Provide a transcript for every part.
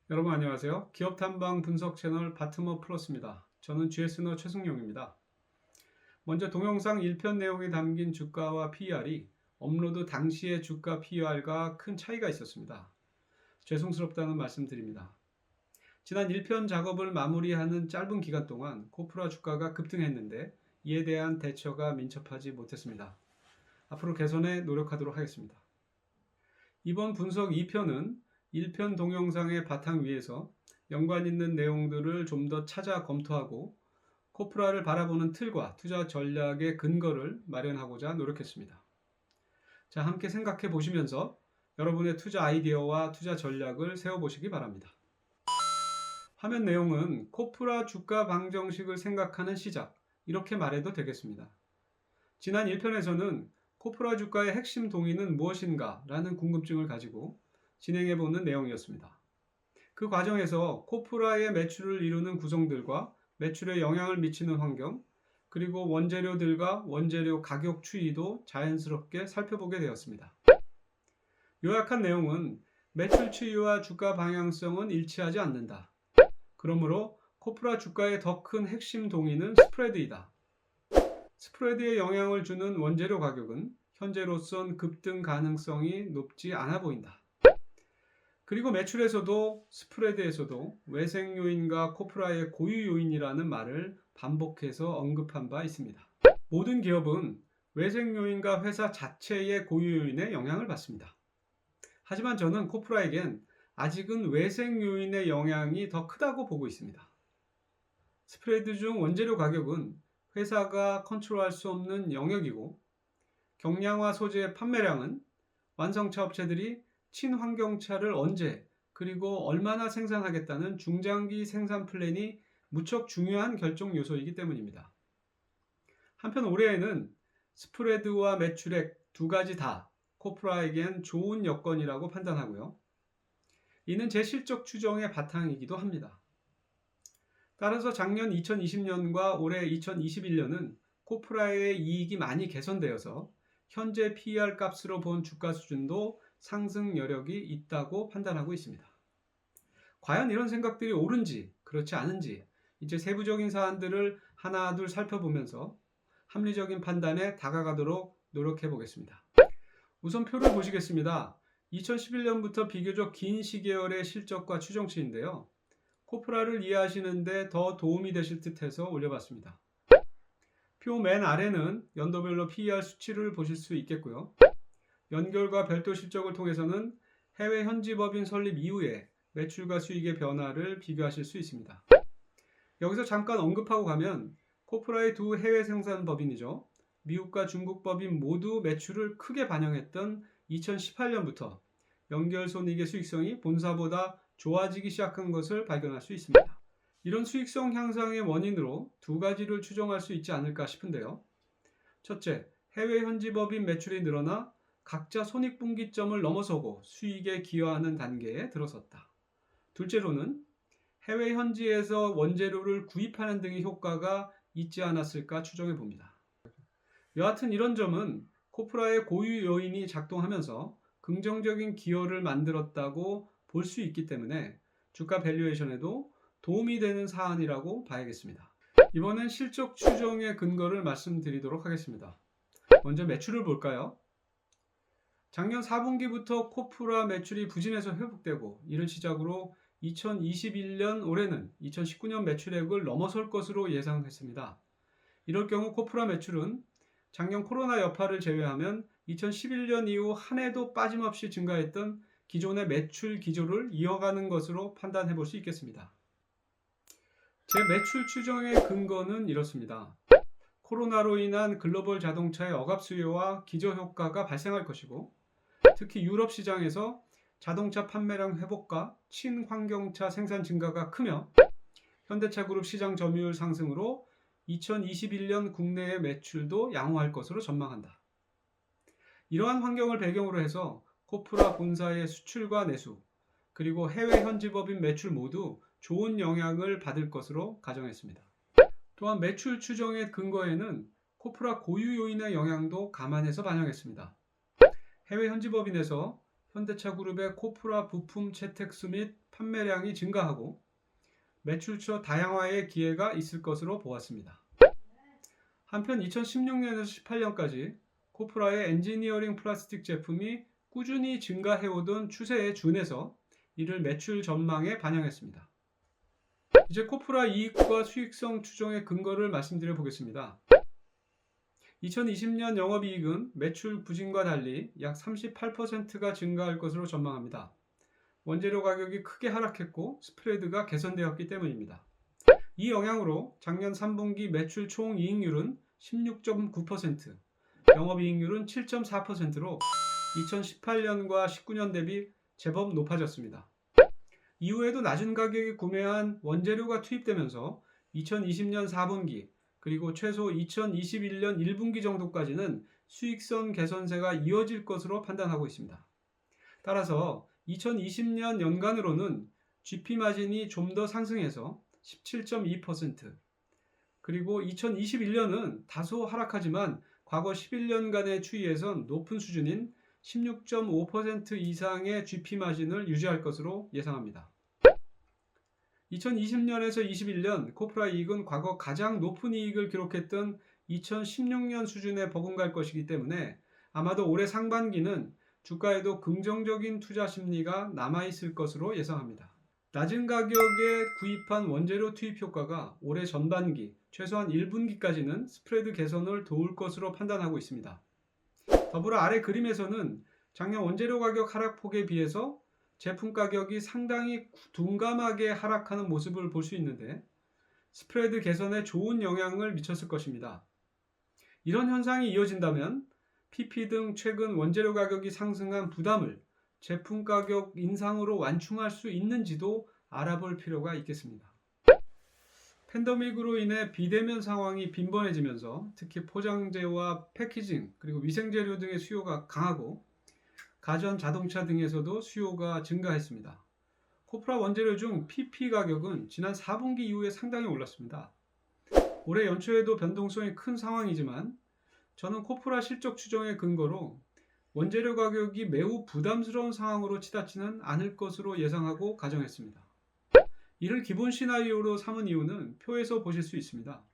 여러분 안녕하세요. 기업 탐방 분석 채널 바트머 플러스입니다. 저는 GS너 최승용입니다. 먼저 동영상 1편 내용에 담긴 주가와 PER이 업로드 당시의 주가 PER과 큰 차이가 있었습니다. 죄송스럽다는 말씀드립니다. 지난 1편 작업을 마무리하는 짧은 기간 동안 코프라 주가가 급등했는데 이에 대한 대처가 민첩하지 못했습니다. 앞으로 개선에 노력하도록 하겠습니다. 이번 분석 2편은 1편 동영상의 바탕 위에서 연관 있는 내용들을 좀 더 찾아 검토하고 코프라를 바라보는 틀과 투자 전략의 근거를 마련하고자 노력했습니다. 자, 함께 생각해 보시면서 여러분의 투자 아이디어와 투자 전략을 세워보시기 바랍니다. 화면 내용은 코프라 주가 방정식을 생각하는 시작, 이렇게 말해도 되겠습니다. 지난 1편에서는 코프라 주가의 핵심 동의는 무엇인가 라는 궁금증을 가지고 진행해보는 내용이었습니다. 그 과정에서 코프라의 매출을 이루는 구성들과 매출에 영향을 미치는 환경, 그리고 원재료들과 원재료 가격 추이도 자연스럽게 살펴보게 되었습니다. 요약한 내용은 매출 추이와 주가 방향성은 일치하지 않는다. 그러므로 코프라 주가의 더 큰 핵심 동의는 스프레드이다. 스프레드에 영향을 주는 원재료 가격은 현재로선 급등 가능성이 높지 않아 보인다. 그리고 매출에서도 스프레드에서도 외생 요인과 코프라의 고유 요인이라는 말을 반복해서 언급한 바 있습니다. 모든 기업은 외생 요인과 회사 자체의 고유 요인에 영향을 받습니다. 하지만 저는 코프라에겐 아직은 외생 요인의 영향이 더 크다고 보고 있습니다. 스프레드 중 원재료 가격은 회사가 컨트롤할 수 없는 영역이고, 경량화 소재의 판매량은 완성차 업체들이 친환경차를 언제 그리고 얼마나 생산하겠다는 중장기 생산 플랜이 무척 중요한 결정 요소이기 때문입니다. 한편 올해에는 스프레드와 매출액 두 가지 다 코프라에겐 좋은 여건이라고 판단하고요. 이는 제 실적 추정의 바탕이기도 합니다. 따라서 작년 2020년과 올해 2021년은 코프라의 이익이 많이 개선되어서 현재 PER 값으로 본 주가 수준도 상승 여력이 있다고 판단하고 있습니다. 과연 이런 생각들이 옳은지 그렇지 않은지 이제 세부적인 사안들을 하나둘 살펴보면서 합리적인 판단에 다가가도록 노력해 보겠습니다. 우선 표를 보시겠습니다. 2011년부터 비교적 긴 시계열의 실적과 추정치인데요. 코프라를 이해하시는데 더 도움이 되실 듯해서 올려봤습니다. 표 맨 아래는 연도별로 PER 수치를 보실 수 있겠고요. 연결과 별도 실적을 통해서는 해외 현지 법인 설립 이후에 매출과 수익의 변화를 비교하실 수 있습니다. 여기서 잠깐 언급하고 가면 코프라의 두 해외 생산 법인이죠. 미국과 중국 법인 모두 매출을 크게 반영했던 2018년부터 연결손익의 수익성이 본사보다 좋아지기 시작한 것을 발견할 수 있습니다. 이런 수익성 향상의 원인으로 두 가지를 추정할 수 있지 않을까 싶은데요. 첫째, 해외 현지 법인 매출이 늘어나 각자 손익분기점을 넘어서고 수익에 기여하는 단계에 들어섰다. 둘째로는 해외 현지에서 원재료를 구입하는 등의 효과가 있지 않았을까 추정해 봅니다. 여하튼 이런 점은 코프라의 고유 요인이 작동하면서 긍정적인 기여를 만들었다고 볼 수 있기 때문에 주가 밸류에이션에도 도움이 되는 사안이라고 봐야겠습니다. 이번엔 실적 추정의 근거를 말씀드리도록 하겠습니다. 먼저 매출을 볼까요? 작년 4분기부터 코프라 매출이 부진해서 회복되고 이를 시작으로 2021년 올해는 2019년 매출액을 넘어설 것으로 예상했습니다. 이럴 경우 코프라 매출은 작년 코로나 여파를 제외하면 2011년 이후 한 해도 빠짐없이 증가했던 기존의 매출 기조를 이어가는 것으로 판단해 볼 수 있겠습니다. 제 매출 추정의 근거는 이렇습니다. 코로나로 인한 글로벌 자동차의 억압 수요와 기저효과가 발생할 것이고, 특히 유럽 시장에서 자동차 판매량 회복과 친환경차 생산 증가가 크며 현대차 그룹 시장 점유율 상승으로 2021년 국내의 매출도 양호할 것으로 전망한다. 이러한 환경을 배경으로 해서 코프라 본사의 수출과 내수, 그리고 해외 현지 법인 매출 모두 좋은 영향을 받을 것으로 가정했습니다. 또한 매출 추정의 근거에는 코프라 고유 요인의 영향도 감안해서 반영했습니다. 해외 현지 법인에서 현대차그룹의 코프라 부품 채택수 및 판매량이 증가하고 매출처 다양화의 기회가 있을 것으로 보았습니다. 한편 2016년에서 18년까지 코프라의 엔지니어링 플라스틱 제품이 꾸준히 증가해오던 추세에 준해서 이를 매출 전망에 반영했습니다. 이제 코프라 이익과 수익성 추정의 근거를 말씀드려 보겠습니다. 2020년 영업이익은 매출 부진과 달리 약 38%가 증가할 것으로 전망합니다. 원재료 가격이 크게 하락했고 스프레드가 개선되었기 때문입니다. 이 영향으로 작년 3분기 매출 총이익률은 16.9%, 영업이익률은 7.4%로 2018년과 19년 대비 제법 높아졌습니다. 이후에도 낮은 가격에 구매한 원재료가 투입되면서 2020년 4분기 그리고 최소 2021년 1분기 정도까지는 수익성 개선세가 이어질 것으로 판단하고 있습니다. 따라서 2020년 연간으로는 GP 마진이 좀 더 상승해서 17.2%, 그리고 2021년은 다소 하락하지만 과거 11년간의 추이에선 높은 수준인 16.5% 이상의 GP 마진을 유지할 것으로 예상합니다. 2020년에서 21년 코프라 이익은 과거 가장 높은 이익을 기록했던 2016년 수준에 버금갈 것이기 때문에 아마도 올해 상반기는 주가에도 긍정적인 투자 심리가 남아있을 것으로 예상합니다. 낮은 가격에 구입한 원재료 투입 효과가 올해 전반기, 최소한 1분기까지는 스프레드 개선을 도울 것으로 판단하고 있습니다. 더불어 아래 그림에서는 작년 원재료 가격 하락폭에 비해서 제품 가격이 상당히 둔감하게 하락하는 모습을 볼 수 있는데 스프레드 개선에 좋은 영향을 미쳤을 것입니다. 이런 현상이 이어진다면 PP 등 최근 원재료 가격이 상승한 부담을 제품 가격 인상으로 완충할 수 있는지도 알아볼 필요가 있겠습니다. 팬데믹으로 인해 비대면 상황이 빈번해지면서 특히 포장재와 패키징 그리고 위생재료 등의 수요가 강하고 가전 자동차 등에서도 수요가 증가했습니다. 코프라 원재료 중 PP 가격은 지난 4분기 이후에 상당히 올랐습니다. 올해 연초에도 변동성이 큰 상황이지만 저는 코프라 실적 추정의 근거로 원재료 가격이 매우 부담스러운 상황으로 치닫지는 않을 것으로 예상하고 가정했습니다. 이를 기본 시나리오로 삼은 이유는 표에서 보실 수 있습니다.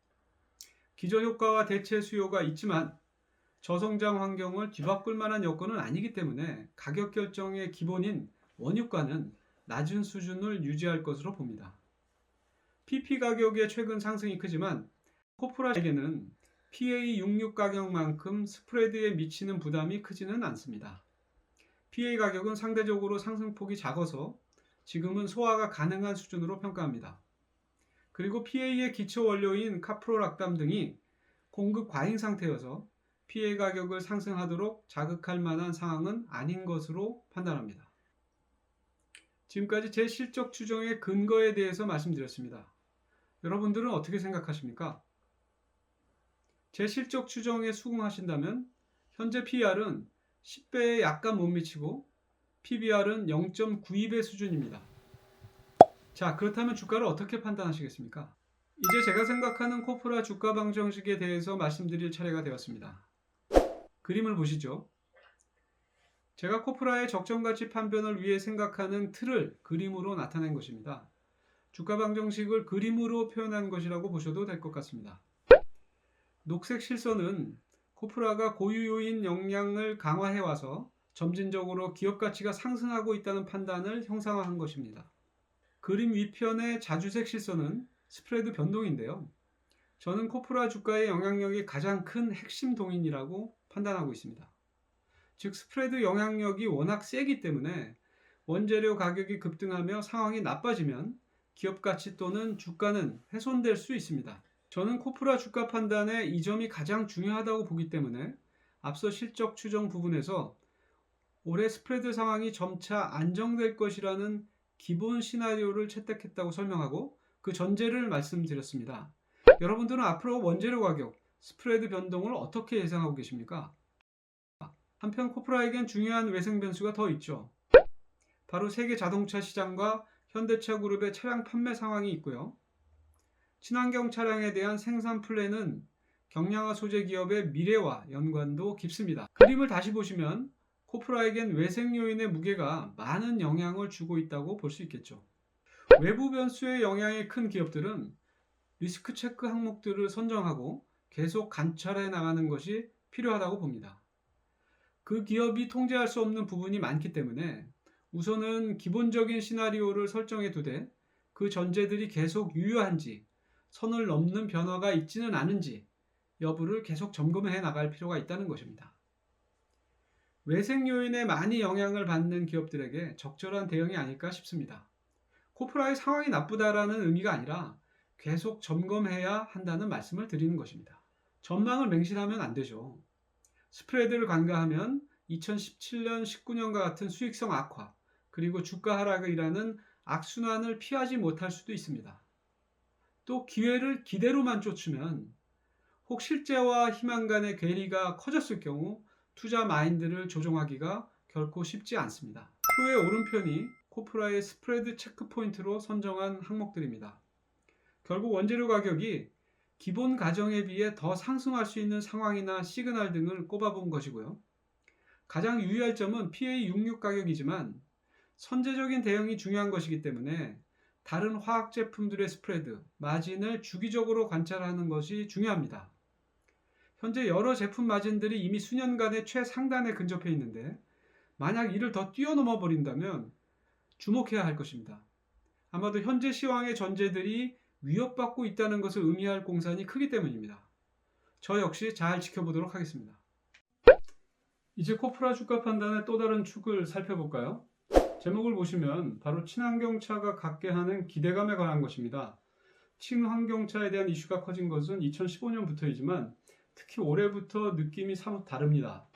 기저효과와 대체 수요가 있지만 저성장 환경을 뒤바꿀 만한 여건은 아니기 때문에 가격 결정의 기본인 원유가는 낮은 수준을 유지할 것으로 봅니다. PP 가격의 최근 상승이 크지만 코프라에게는 PA66 가격만큼 스프레드에 미치는 부담이 크지는 않습니다. PA 가격은 상대적으로 상승폭이 작아서 지금은 소화가 가능한 수준으로 평가합니다. 그리고 PA의 기초 원료인 카프로락담 등이 공급 과잉 상태여서 PA 가격을 상승하도록 자극할 만한 상황은 아닌 것으로 판단합니다. 지금까지 제 실적 추정의 근거에 대해서 말씀드렸습니다. 여러분들은 어떻게 생각하십니까? 제 실적 추정에 수긍하신다면 현재 PER은 10배에 약간 못 미치고 PBR은 0.92배 수준입니다. 자, 그렇다면 주가를 어떻게 판단하시겠습니까? 이제 제가 생각하는 코프라 주가 방정식에 대해서 말씀드릴 차례가 되었습니다. 그림을 보시죠. 제가 코프라의 적정가치 판별을 위해 생각하는 틀을 그림으로 나타낸 것입니다. 주가 방정식을 그림으로 표현한 것이라고 보셔도 될 것 같습니다. 녹색 실선은 코프라가 고유 요인 역량을 강화해와서 점진적으로 기업 가치가 상승하고 있다는 판단을 형상화한 것입니다. 그림 위편의 자주색 실선은 스프레드 변동인데요. 저는 코프라 주가의 영향력이 가장 큰 핵심 동인이라고 판단하고 있습니다. 즉 스프레드 영향력이 워낙 세기 때문에 원재료 가격이 급등하며 상황이 나빠지면 기업 가치 또는 주가는 훼손될 수 있습니다. 저는 코프라 주가 판단에 이 점이 가장 중요하다고 보기 때문에 앞서 실적 추정 부분에서 올해 스프레드 상황이 점차 안정될 것이라는 기본 시나리오를 채택했다고 설명하고 그 전제를 말씀드렸습니다. 여러분들은 앞으로 원재료 가격, 스프레드 변동을 어떻게 예상하고 계십니까? 한편 코프라에겐 중요한 외생 변수가 더 있죠. 바로 세계 자동차 시장과 현대차 그룹의 차량 판매 상황이 있고요. 친환경 차량에 대한 생산 플랜은 경량화 소재 기업의 미래와 연관도 깊습니다. 그림을 다시 보시면 코프라에겐 외생 요인의 무게가 많은 영향을 주고 있다고 볼 수 있겠죠. 외부 변수의 영향이 큰 기업들은 리스크 체크 항목들을 선정하고 계속 관찰해 나가는 것이 필요하다고 봅니다. 그 기업이 통제할 수 없는 부분이 많기 때문에 우선은 기본적인 시나리오를 설정해 두되 그 전제들이 계속 유효한지, 선을 넘는 변화가 있지는 않은지 여부를 계속 점검해 나갈 필요가 있다는 것입니다. 외생 요인에 많이 영향을 받는 기업들에게 적절한 대응이 아닐까 싶습니다. 코프라의 상황이 나쁘다라는 의미가 아니라 계속 점검해야 한다는 말씀을 드리는 것입니다. 전망을 맹신하면 안 되죠. 스프레드를 간과하면 2017년, 19년과 같은 수익성 악화, 그리고 주가 하락이라는 악순환을 피하지 못할 수도 있습니다. 또 기회를 기대로만 쫓으면 혹 실제와 희망 간의 괴리가 커졌을 경우 투자 마인드를 조정하기가 결코 쉽지 않습니다. 표의 오른편이 코프라의 스프레드 체크 포인트로 선정한 항목들입니다. 결국 원재료 가격이 기본 가정에 비해 더 상승할 수 있는 상황이나 시그널 등을 꼽아본 것이고요. 가장 유의할 점은 PA66 가격이지만 선제적인 대응이 중요한 것이기 때문에 다른 화학 제품들의 스프레드, 마진을 주기적으로 관찰하는 것이 중요합니다. 현재 여러 제품 마진들이 이미 수년간의 최상단에 근접해 있는데 만약 이를 더 뛰어넘어 버린다면 주목해야 할 것입니다. 아마도 현재 시황의 전제들이 위협받고 있다는 것을 의미할 공산이 크기 때문입니다. 저 역시 잘 지켜보도록 하겠습니다. 이제 코프라 주가 판단의 또 다른 축을 살펴볼까요? 제목을 보시면 바로 친환경차가 갖게 하는 기대감에 관한 것입니다. 친환경차에 대한 이슈가 커진 것은 2015년부터이지만 특히 올해부터 느낌이 사뭇 다릅니다.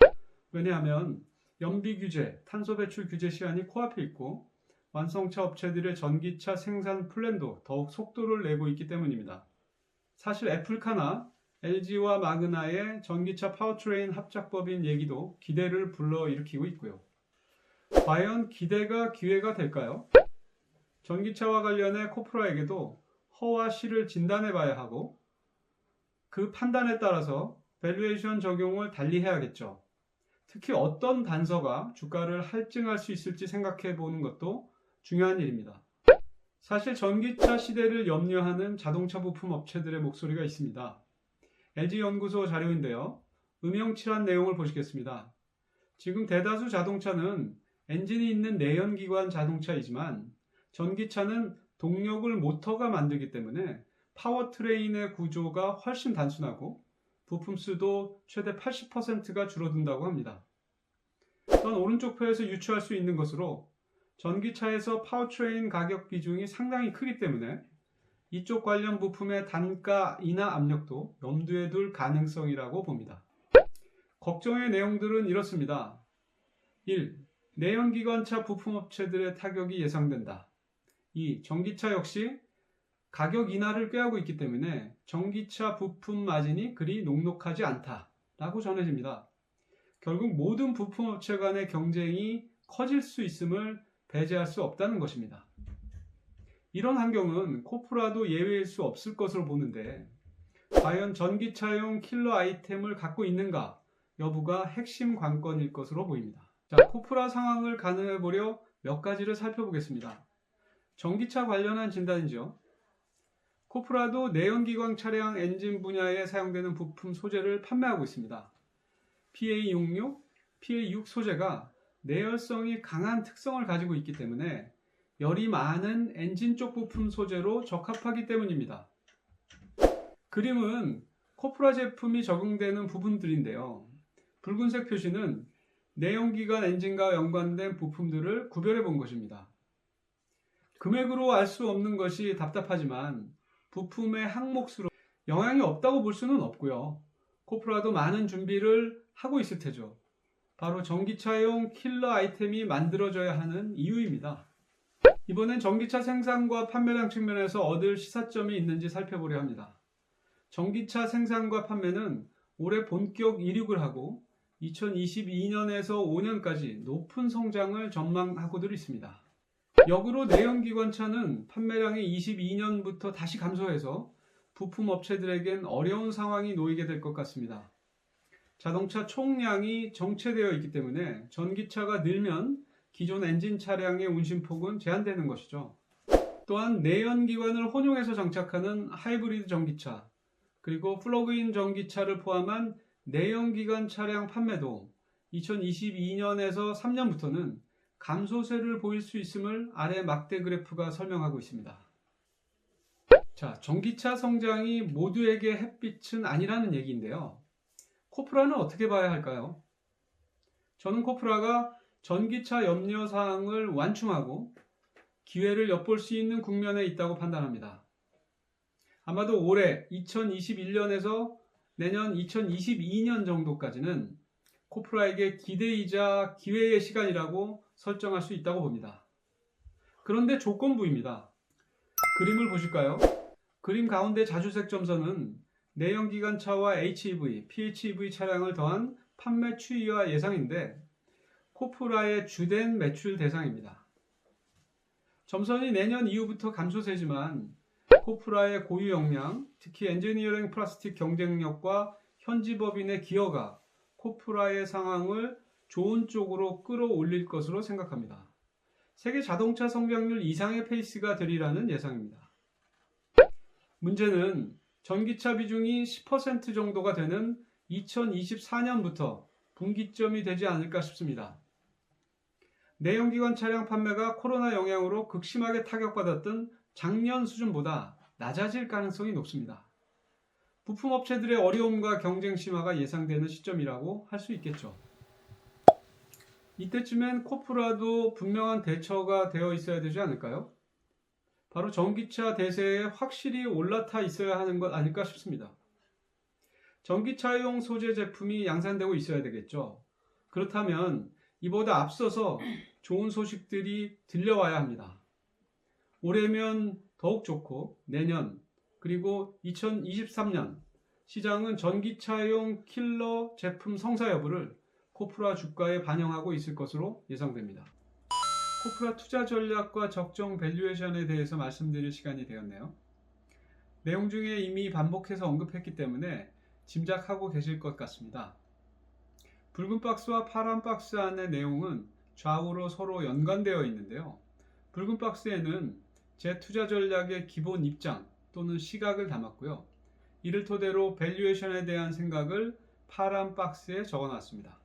왜냐하면 연비 규제, 탄소 배출 규제 시한이 코앞에 있고 완성차 업체들의 전기차 생산 플랜도 더욱 속도를 내고 있기 때문입니다. 사실 애플카나 LG와 마그나의 전기차 파워트레인 합작법인 얘기도 기대를 불러일으키고 있고요. 과연 기대가 기회가 될까요? 전기차와 관련해 코프라에게도 허와 실을 진단해 봐야 하고 그 판단에 따라서 밸류에이션 적용을 달리 해야겠죠. 특히 어떤 단서가 주가를 할증할 수 있을지 생각해 보는 것도 중요한 일입니다. 사실 전기차 시대를 염려하는 자동차 부품 업체들의 목소리가 있습니다. LG연구소 자료인데요. 음영칠한 내용을 보시겠습니다. 지금 대다수 자동차는 엔진이 있는 내연기관 자동차이지만 전기차는 동력을 모터가 만들기 때문에 파워트레인의 구조가 훨씬 단순하고 부품 수도 최대 80%가 줄어든다고 합니다. 또한 오른쪽 표에서 유추할 수 있는 것으로 전기차에서 파워트레인 가격 비중이 상당히 크기 때문에 이쪽 관련 부품의 단가 인하 압력도 염두에 둘 가능성이라고 봅니다. 걱정의 내용들은 이렇습니다. 1. 내연기관차 부품업체들의 타격이 예상된다. 2. 전기차 역시 가격 인하를 꾀하고 있기 때문에 전기차 부품 마진이 그리 녹록하지 않다라고 전해집니다. 결국 모든 부품업체 간의 경쟁이 커질 수 있음을 배제할 수 없다는 것입니다. 이런 환경은 코프라도 예외일 수 없을 것으로 보는데 과연 전기차용 킬러 아이템을 갖고 있는가 여부가 핵심 관건일 것으로 보입니다. 자, 코프라 상황을 가늠해 보려 몇 가지를 살펴보겠습니다. 전기차 관련한 진단이죠. 코프라도 내연기관 차량 엔진 분야에 사용되는 부품 소재를 판매하고 있습니다. PA66, PA6 소재가 내열성이 강한 특성을 가지고 있기 때문에 열이 많은 엔진 쪽 부품 소재로 적합하기 때문입니다. 그림은 코프라 제품이 적용되는 부분들인데요. 붉은색 표시는 내연기관 엔진과 연관된 부품들을 구별해 본 것입니다. 금액으로 알 수 없는 것이 답답하지만 부품의 항목수로 영향이 없다고 볼 수는 없고요. 코프라도 많은 준비를 하고 있을 테죠. 바로 전기차용 킬러 아이템이 만들어져야 하는 이유입니다. 이번엔 전기차 생산과 판매량 측면에서 얻을 시사점이 있는지 살펴보려 합니다. 전기차 생산과 판매는 올해 본격 이륙을 하고 2022년에서 5년까지 높은 성장을 전망하고들 있습니다. 역으로 내연기관차는 판매량이 22년부터 다시 감소해서 부품 업체들에겐 어려운 상황이 놓이게 될 것 같습니다. 자동차 총량이 정체되어 있기 때문에 전기차가 늘면 기존 엔진 차량의 운신폭은 제한되는 것이죠. 또한 내연기관을 혼용해서 장착하는 하이브리드 전기차, 그리고 플러그인 전기차를 포함한 내연기관 차량 판매도 2022년에서 3년부터는 감소세를 보일 수 있음을 아래 막대 그래프가 설명하고 있습니다. 자, 전기차 성장이 모두에게 햇빛은 아니라는 얘기인데요. 코프라는 어떻게 봐야 할까요? 저는 코프라가 전기차 염려사항을 완충하고 기회를 엿볼 수 있는 국면에 있다고 판단합니다. 아마도 올해 2021년에서 내년 2022년 정도까지는 코프라에게 기대이자 기회의 시간이라고 설정할 수 있다고 봅니다. 그런데 조건부입니다. 그림을 보실까요? 그림 가운데 자주색 점선은 내연기관차와 HEV, PHEV 차량을 더한 판매 추이와 예상인데 코프라의 주된 매출 대상입니다. 점선이 내년 이후부터 감소세지만 코프라의 고유 역량, 특히 엔지니어링 플라스틱 경쟁력과 현지 법인의 기여가 코프라의 상황을 좋은 쪽으로 끌어올릴 것으로 생각합니다. 세계 자동차 성장률 이상의 페이스가 되리라는 예상입니다. 문제는 전기차 비중이 10% 정도가 되는 2024년부터 분기점이 되지 않을까 싶습니다. 내연기관 차량 판매가 코로나 영향으로 극심하게 타격받았던 작년 수준보다 낮아질 가능성이 높습니다. 부품업체들의 어려움과 경쟁 심화가 예상되는 시점이라고 할 수 있겠죠. 이때쯤엔 코프라도 분명한 대처가 되어 있어야 되지 않을까요? 바로 전기차 대세에 확실히 올라타 있어야 하는 것 아닐까 싶습니다. 전기차용 소재 제품이 양산되고 있어야 되겠죠. 그렇다면 이보다 앞서서 좋은 소식들이 들려와야 합니다. 올해면 더욱 좋고 내년 그리고 2023년 시장은 전기차용 킬러 제품 성사 여부를 코프라 주가에 반영하고 있을 것으로 예상됩니다. 코프라 투자 전략과 적정 밸류에이션에 대해서 말씀드릴 시간이 되었네요. 내용 중에 이미 반복해서 언급했기 때문에 짐작하고 계실 것 같습니다. 붉은 박스와 파란 박스 안의 내용은 좌우로 서로 연관되어 있는데요. 붉은 박스에는 제 투자 전략의 기본 입장 또는 시각을 담았고요. 이를 토대로 밸류에이션에 대한 생각을 파란 박스에 적어놨습니다.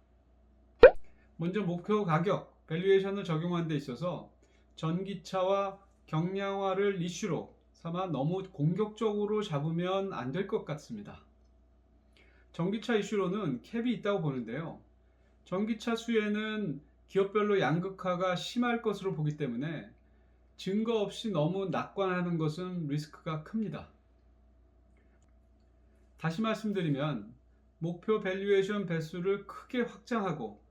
먼저 목표 가격, 밸류에이션을 적용하는 데 있어서 전기차와 경량화를 이슈로 삼아 너무 공격적으로 잡으면 안 될 것 같습니다. 전기차 이슈로는 캡이 있다고 보는데요. 전기차 수혜는 기업별로 양극화가 심할 것으로 보기 때문에 증거 없이 너무 낙관하는 것은 리스크가 큽니다. 다시 말씀드리면 목표 밸류에이션 배수를 크게 확장하고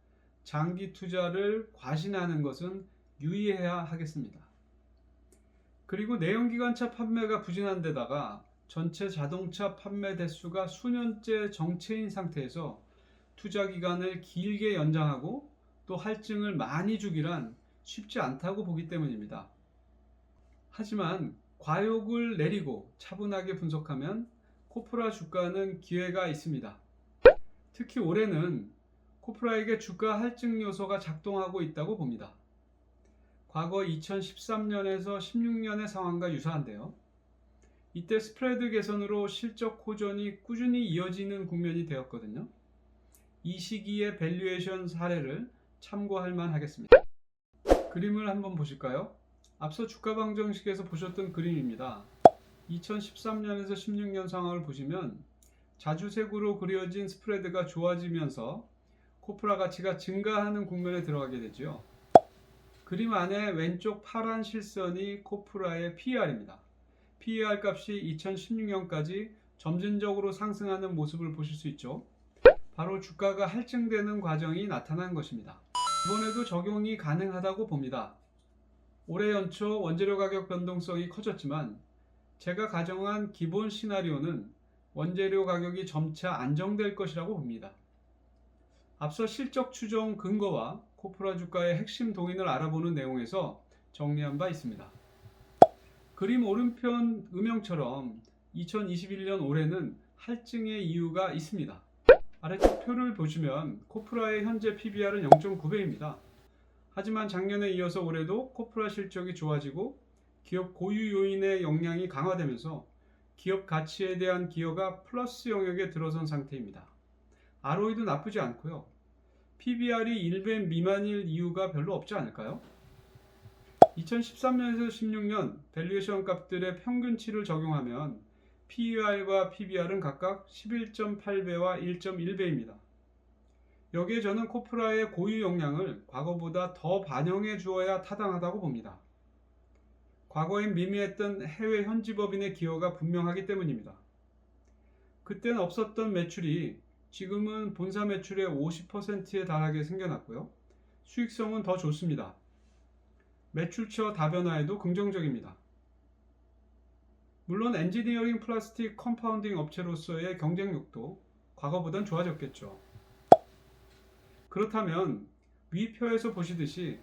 장기 투자를 과신하는 것은 유의해야 하겠습니다. 그리고 내연기관차 판매가 부진한 데다가 전체 자동차 판매 대수가 수년째 정체인 상태에서 투자 기간을 길게 연장하고 또 할증을 많이 주기란 쉽지 않다고 보기 때문입니다. 하지만 과욕을 내리고 차분하게 분석하면 코프라 주가는 기회가 있습니다. 특히 올해는 코프라에게 주가 할증 요소가 작동하고 있다고 봅니다. 과거 2013년에서 16년의 상황과 유사한데요. 이때 스프레드 개선으로 실적 호전이 꾸준히 이어지는 국면이 되었거든요. 이 시기의 밸류에이션 사례를 참고할 만하겠습니다. 그림을 한번 보실까요? 앞서 주가 방정식에서 보셨던 그림입니다. 2013년에서 16년 상황을 보시면 자주색으로 그려진 스프레드가 좋아지면서 코프라 가치가 증가하는 국면에 들어가게 되죠. 그림 안에 왼쪽 파란 실선이 코프라의 PER입니다. PER 값이 2016년까지 점진적으로 상승하는 모습을 보실 수 있죠. 바로 주가가 할증되는 과정이 나타난 것입니다. 이번에도 적용이 가능하다고 봅니다. 올해 연초 원재료 가격 변동성이 커졌지만 제가 가정한 기본 시나리오는 원재료 가격이 점차 안정될 것이라고 봅니다. 앞서 실적 추정 근거와 코프라 주가의 핵심 동인을 알아보는 내용에서 정리한 바 있습니다. 그림 오른편 음영처럼 2021년 올해는 할증의 이유가 있습니다. 아래쪽 표를 보시면 코프라의 현재 PBR은 0.9배입니다. 하지만 작년에 이어서 올해도 코프라 실적이 좋아지고 기업 고유 요인의 역량이 강화되면서 기업 가치에 대한 기여가 플러스 영역에 들어선 상태입니다. ROE도 나쁘지 않고요. PBR이 1배 미만일 이유가 별로 없지 않을까요? 2013년에서 16년 밸류에이션 값들의 평균치를 적용하면 PER과 PBR은 각각 11.8배와 1.1배입니다. 여기에 저는 코프라의 고유 역량을 과거보다 더 반영해 주어야 타당하다고 봅니다. 과거엔 미미했던 해외 현지법인의 기여가 분명하기 때문입니다. 그땐 없었던 매출이 지금은 본사 매출의 50%에 달하게 생겨났고요. 수익성은 더 좋습니다. 매출처 다변화에도 긍정적입니다. 물론 엔지니어링 플라스틱 컴파운딩 업체로서의 경쟁력도 과거보단 좋아졌겠죠. 그렇다면 위 표에서 보시듯이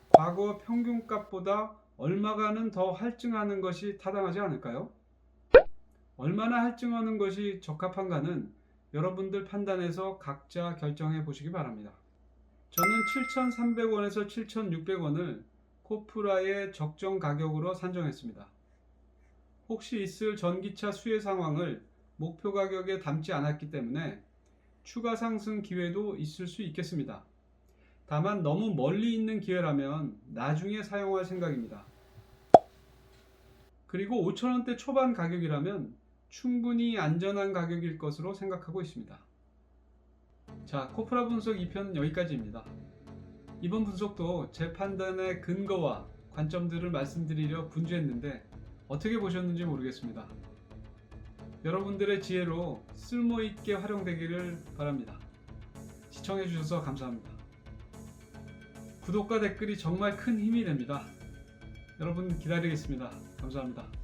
과거 평균값보다 얼마가는 더 할증하는 것이 타당하지 않을까요? 얼마나 할증하는 것이 적합한가는 여러분들 판단해서 각자 결정해 보시기 바랍니다. 저는 7,300원에서 7,600원을 코프라의 적정 가격으로 산정했습니다. 혹시 있을 전기차 수혜 상황을 목표 가격에 담지 않았기 때문에 추가 상승 기회도 있을 수 있겠습니다. 다만 너무 멀리 있는 기회라면 나중에 사용할 생각입니다. 그리고 5,000원대 초반 가격이라면 충분히 안전한 가격일 것으로 생각하고 있습니다. 자, 코프라 분석 2편은 여기까지입니다. 이번 분석도 제 판단의 근거와 관점들을 말씀드리려 분주했는데 어떻게 보셨는지 모르겠습니다. 여러분들의 지혜로 쓸모있게 활용되기를 바랍니다. 시청해주셔서 감사합니다. 구독과 댓글이 정말 큰 힘이 됩니다. 여러분 기다리겠습니다. 감사합니다.